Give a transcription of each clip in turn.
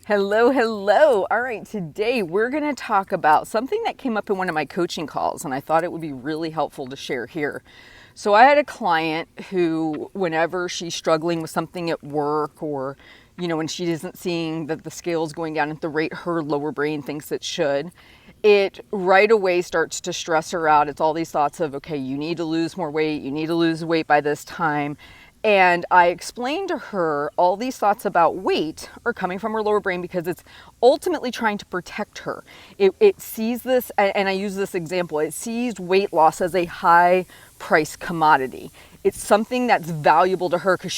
Hello, hello. All right, today we're going to talk about something that came up in one of my coaching calls, and I thought it would be really helpful to share here. So, I had a client who, whenever she's struggling with something at work or, when she isn't seeing that the scale is going down at the rate her lower brain thinks it should, it right away starts to stress her out. It's all these thoughts of, okay, you need to lose more weight, you need to lose weight by this time. And I explained to her all these thoughts about weight are coming from her lower brain because it's ultimately trying to protect her. It sees this, and I use this example, it sees weight loss as a high price commodity. It's something that's valuable to her because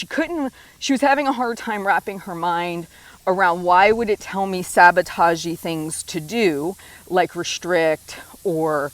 she was having a hard time wrapping her mind around why would it tell me sabotaging things to do, like restrict or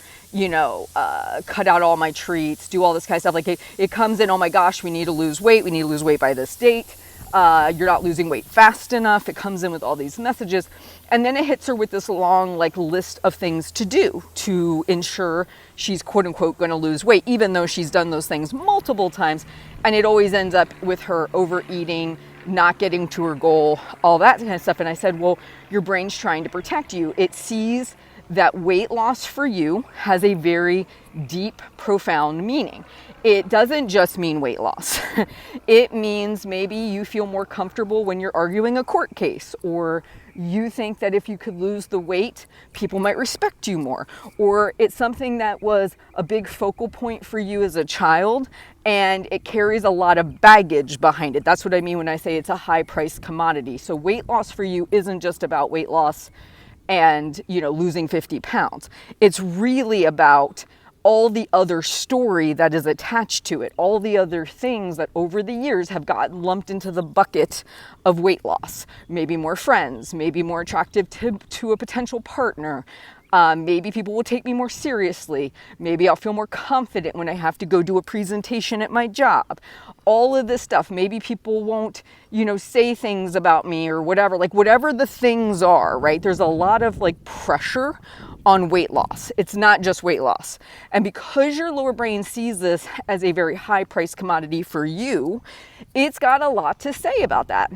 cut out all my treats, do all this kind of stuff. Like it comes in, oh my gosh, we need to lose weight by this date. You're not losing weight fast enough. It comes in with all these messages. And then it hits her with this long list of things to do to ensure she's quote unquote going to lose weight, even though she's done those things multiple times. And it always ends up with her overeating, not getting to her goal, all that kind of stuff. And I said, well, your brain's trying to protect you. It sees that weight loss for you has a very deep, profound meaning. It doesn't just mean weight loss. It means maybe you feel more comfortable when you're arguing a court case, or you think that if you could lose the weight, people might respect you more, or it's something that was a big focal point for you as a child and it carries a lot of baggage behind it. That's what I mean when I say it's a high price commodity. So weight loss for you isn't just about weight loss and losing 50 pounds. It's really about all the other story that is attached to it, all the other things that over the years have gotten lumped into the bucket of weight loss. Maybe more friends, maybe more attractive to a potential partner. Maybe people will take me more seriously. Maybe I'll feel more confident when I have to go do a presentation at my job. All of this stuff. Maybe people won't, say things about me or whatever. Whatever the things are, right? There's a lot of pressure on weight loss. It's not just weight loss. And because your lower brain sees this as a very high price commodity for you, it's got a lot to say about that.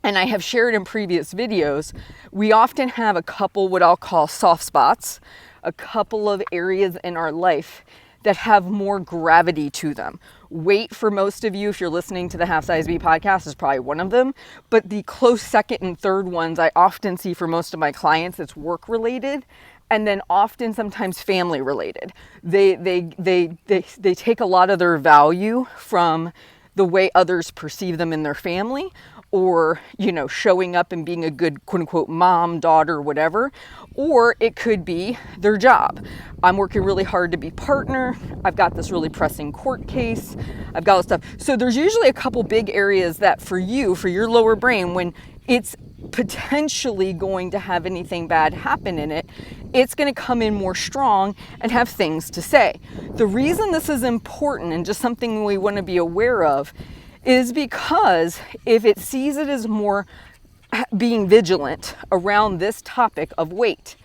And I have shared in previous videos, we often have a couple what I'll call soft spots, a couple of areas in our life that have more gravity to them. Weight, for most of you, if you're listening to the Half Size Me podcast, is probably one of them. But the close second and third ones I often see for most of my clients, it's work related. And then often sometimes family related. They take a lot of their value from the way others perceive them in their family, or showing up and being a good quote unquote mom, daughter, whatever. Or it could be their job. I'm working really hard to be partner. I've got this really pressing court case. I've got all this stuff. So there's usually a couple big areas that for your lower brain, when it's potentially going to have anything bad happen in it, it's going to come in more strong and have things to say. The reason this is important and just something we want to be aware of is because if it sees it as more being vigilant around this topic of weight,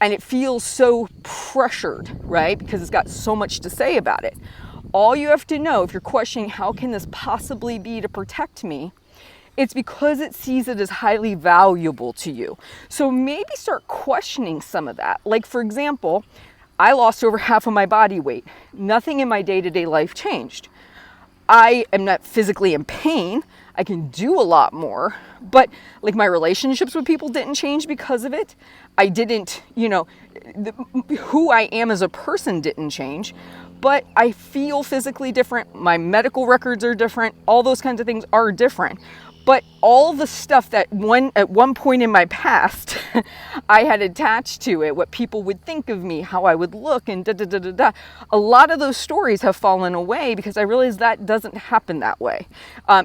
and it feels so pressured, right? Because it's got so much to say about it. All you have to know, if you're questioning how can this possibly be to protect me, it's because it sees it as highly valuable to you. So maybe start questioning some of that. Like, for example, I lost over half of my body weight. Nothing in my day-to-day life changed. I am not physically in pain. I can do a lot more, but my relationships with people didn't change because of it. I didn't, who I am as a person didn't change, but I feel physically different. My medical records are different. All those kinds of things are different. But all the stuff that at one point in my past I had attached to it, what people would think of me, how I would look, and a lot of those stories have fallen away because I realized that doesn't happen that way.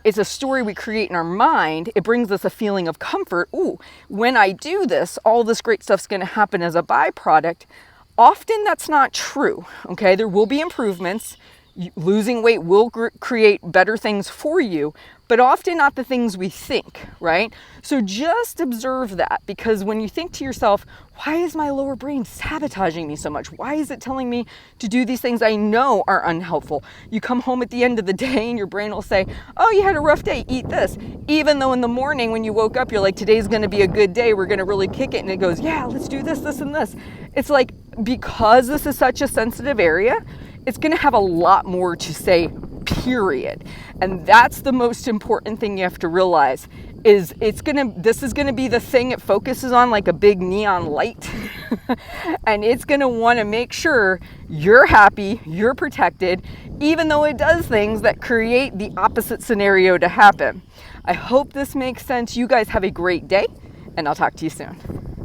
It's a story we create in our mind. It brings us a feeling of comfort. Ooh, when I do this, all this great stuff's going to happen as a byproduct. Often that's not true, okay? There will be improvements. Losing weight will create better things for you, but often not the things we think, right? So just observe that, because when you think to yourself, why is my lower brain sabotaging me so much? Why is it telling me to do these things I know are unhelpful? You come home at the end of the day and your brain will say, oh, you had a rough day, eat this. Even though in the morning when you woke up, you're like, today's gonna be a good day, we're gonna really kick it. And it goes, yeah, let's do this, this, and this. It's like, because this is such a sensitive area, it's going to have a lot more to say, period. And that's the most important thing you have to realize is this is going to be the thing it focuses on like a big neon light. And it's going to want to make sure you're happy, you're protected, even though it does things that create the opposite scenario to happen. I hope this makes sense. You guys have a great day, and I'll talk to you soon.